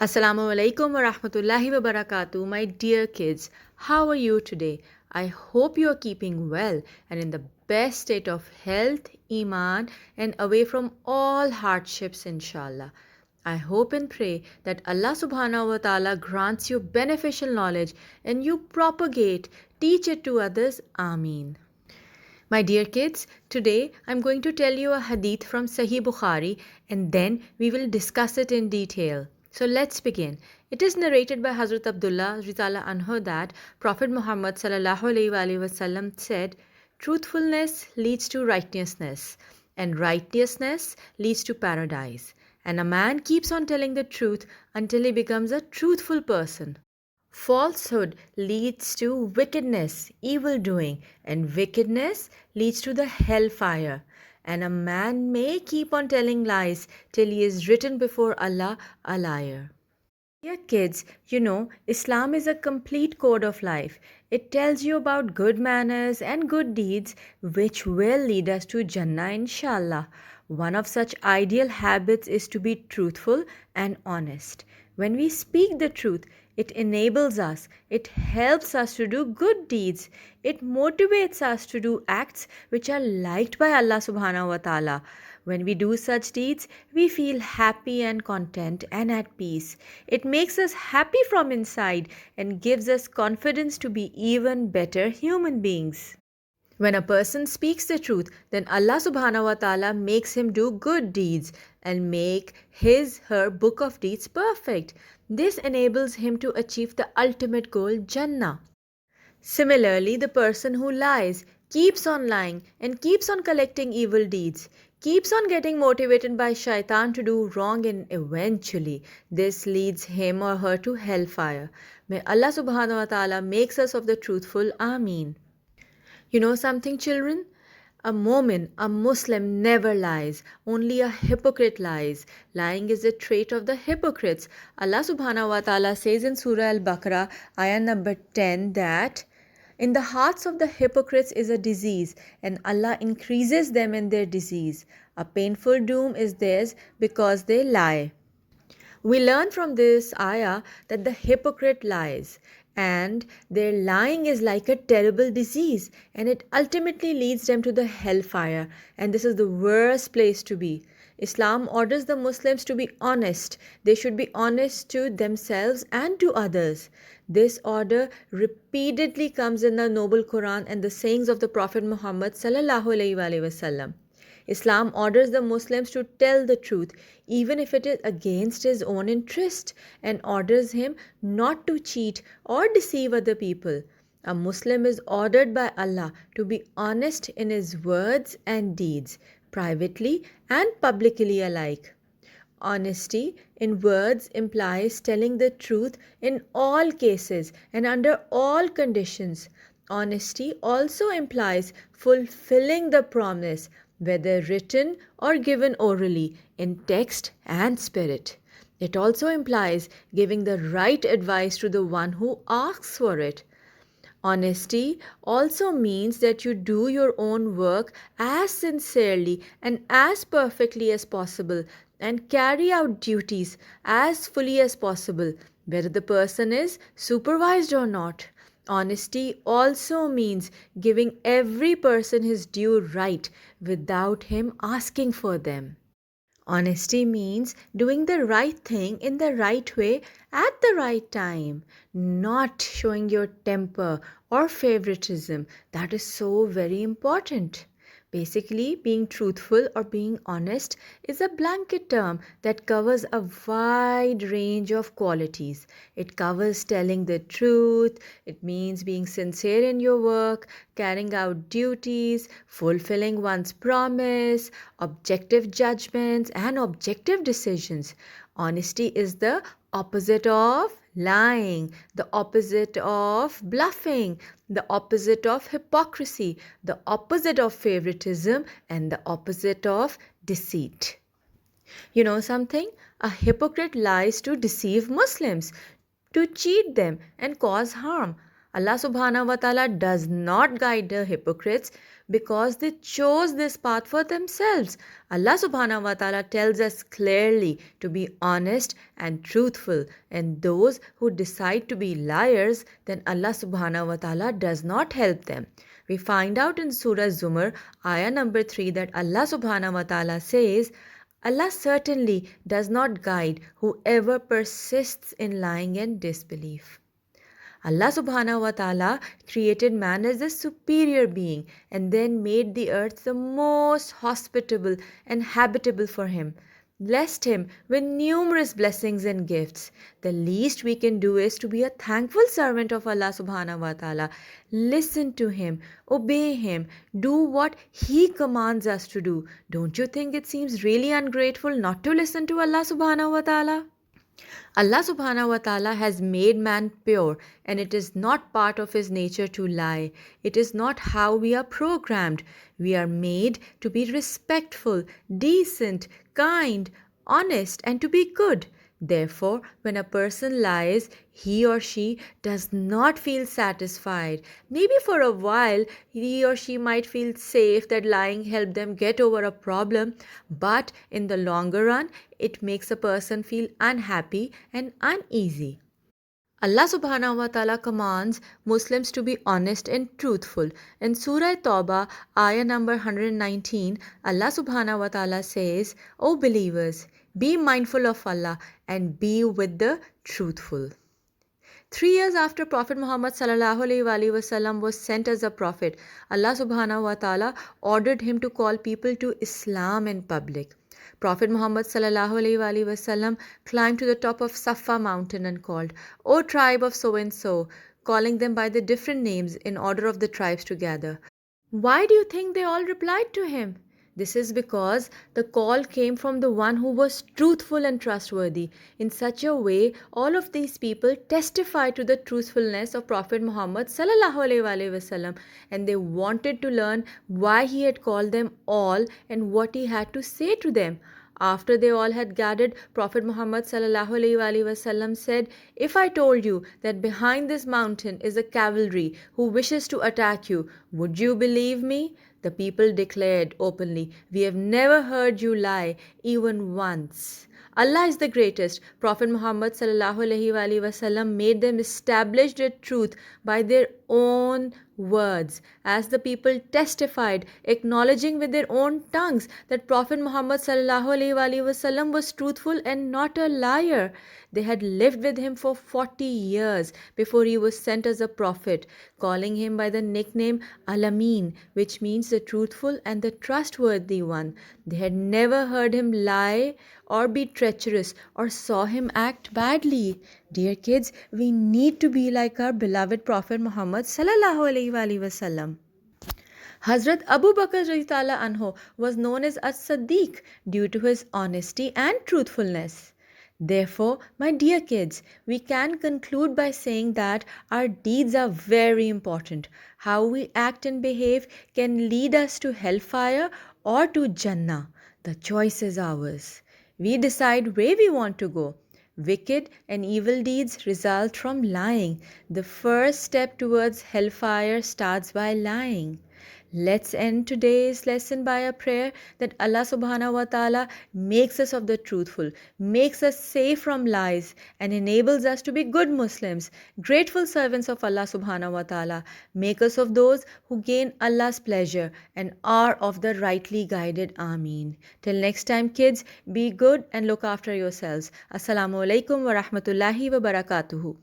Assalamu alaikum wa rahmatullahi wa barakatuh, my dear kids. How are you today? I hope you are keeping well and in the best state of health, iman, and away from all hardships, inshallah. I hope and pray that Allah subhanahu wa ta'ala grants you beneficial knowledge and you propagate, teach it to others. Ameen. My dear kids, today I'm going to tell you a hadith from Sahih Bukhari and then we will discuss it in detail. So let's begin. It is narrated by Hazrat Abdullah Rizala Anhu that Prophet Muhammad sallallahu alaihi wasallam said, "Truthfulness leads to righteousness, and righteousness leads to paradise. And a man keeps on telling the truth until he becomes a truthful person. Falsehood leads to wickedness, evil doing, and wickedness leads to the hellfire. And a man may keep on telling lies till he is written before Allah a liar." Dear kids, Islam is a complete code of life. It tells you about good manners and good deeds which will lead us to Jannah, inshallah. One of such ideal habits is to be truthful and honest. When we speak the truth, it enables us, it helps us to do good deeds, it motivates us to do acts which are liked by Allah subhanahu wa ta'ala. When we do such deeds, we feel happy and content and at peace. It makes us happy from inside and gives us confidence to be even better human beings. When a person speaks the truth, then Allah subhanahu wa ta'ala makes him do good deeds and make her book of deeds perfect. This enables him to achieve the ultimate goal, Jannah. Similarly, the person who lies, keeps on lying, and keeps on collecting evil deeds, keeps on getting motivated by shaitan to do wrong, and eventually this leads him or her to hellfire. May Allah subhanahu wa ta'ala makes us of the truthful. Ameen. You know something, children? A Momin, a Muslim, never lies. Only a hypocrite lies. Lying is a trait of the hypocrites. Allah subhanahu wa ta'ala says in Surah Al-Baqarah, ayah number 10, that in the hearts of the hypocrites is a disease, and Allah increases them in their disease. A painful doom is theirs because they lie. We learn from this ayah that the hypocrite lies, and their lying is like a terrible disease, and it ultimately leads them to the hellfire, and this is the worst place to be. Islam orders the Muslims to be honest. They should be honest to themselves and to others. This order repeatedly comes in the noble Quran and the sayings of the Prophet Muhammad sallallahu alaihi wasallam. Islam orders the Muslims to tell the truth even if it is against his own interest, and orders him not to cheat or deceive other people. A Muslim is ordered by Allah to be honest in his words and deeds, privately and publicly alike. Honesty in words implies telling the truth in all cases and under all conditions. Honesty also implies fulfilling the promise, whether written or given orally, in text and spirit. It also implies giving the right advice to the one who asks for it. Honesty also means that you do your own work as sincerely and as perfectly as possible and carry out duties as fully as possible, whether the person is supervised or not. Honesty also means giving every person his due right without him asking for them. Honesty means doing the right thing in the right way at the right time, not showing your temper or favoritism. That is so very important. Basically, being truthful or being honest is a blanket term that covers a wide range of qualities. It covers telling the truth, it means being sincere in your work, carrying out duties, fulfilling one's promise, objective judgments, and objective decisions. Honesty is the opposite of lying, the opposite of bluffing, the opposite of hypocrisy, the opposite of favoritism, and the opposite of deceit. You know something? A hypocrite lies to deceive Muslims, to cheat them and cause harm. Allah subhanahu wa ta'ala does not guide the hypocrites because they chose this path for themselves. Allah subhanahu wa ta'ala tells us clearly to be honest and truthful, and those who decide to be liars, then Allah subhanahu wa ta'ala does not help them. We find out in Surah Zumar, ayah number 3, that Allah subhanahu wa ta'ala says, Allah certainly does not guide whoever persists in lying and disbelief. Allah subhanahu wa ta'ala created man as a superior being and then made the earth the most hospitable and habitable for him, blessed him with numerous blessings and gifts. The least we can do is to be a thankful servant of Allah subhanahu wa ta'ala. Listen to him, obey him, do what he commands us to do. Don't you think it seems really ungrateful not to listen to Allah subhanahu wa ta'ala? Allah subhanahu wa ta'ala has made man pure, and it is not part of his nature to lie. It is not how we are programmed. We are made to be respectful, decent, kind, honest, and to be good. Therefore, when a person lies, he or she does not feel satisfied. Maybe for a while, he or she might feel safe that lying helped them get over a problem, but in the longer run, it makes a person feel unhappy and uneasy. Allah subhanahu wa ta'ala commands Muslims to be honest and truthful. In Surah Tawbah, ayah number 119, Allah subhanahu wa ta'ala says, O believers, be mindful of Allah and be with the truthful. 3 years after Prophet Muhammad sallallahu alaihi wasallam was sent as a prophet, Allah subhanahu wa ta'ala ordered him to call people to Islam in public. Prophet Muhammad sallallahu alaihi wasallam climbed to the top of Safa mountain and called, O tribe of so and so, calling them by the different names in order of the tribes to gather. Why do you think they all replied to him? This is because the call came from the one who was truthful and trustworthy. In such a way, all of these people testified to the truthfulness of Prophet Muhammad sallallahu alaihi wasallam, and they wanted to learn why he had called them all and what he had to say to them. After they all had gathered, Prophet Muhammad sallallahu alaihi wasallam said, If I told you that behind this mountain is a cavalry who wishes to attack you, would you believe me? The people declared openly, We have never heard you lie, even once. Allah is the greatest. Prophet Muhammad sallallahu alaihi wasallam made them establish the truth by their own words, as the people testified, acknowledging with their own tongues that Prophet Muhammad sallallahu alaihi wasallam was truthful and not a liar. They had lived with him for 40 years before he was sent as a prophet, calling him by the nickname Al-Amin, which means the truthful and the trustworthy one. They had never heard him lie or be treacherous or saw him act badly. Dear kids, we need to be like our beloved Prophet Muhammad sallallahu alaihi wasallam. Hazrat Abu Bakr radhiyallahu anhu was known as As-Siddiq due to his honesty and truthfulness. Therefore, my dear kids, we can conclude by saying that our deeds are very important. How we act and behave can lead us to hellfire or to Jannah. The choice is ours. We decide where we want to go. Wicked and evil deeds result from lying. The first step towards hellfire starts by lying. Let's end today's lesson by a prayer that Allah subhanahu wa ta'ala makes us of the truthful, makes us safe from lies, and enables us to be good Muslims, grateful servants of Allah subhanahu wa ta'ala. Make us of those who gain Allah's pleasure and are of the rightly guided. Ameen. Till next time, kids, be good and look after yourselves. Assalamu alaikum wa rahmatullahi wa barakatuhu.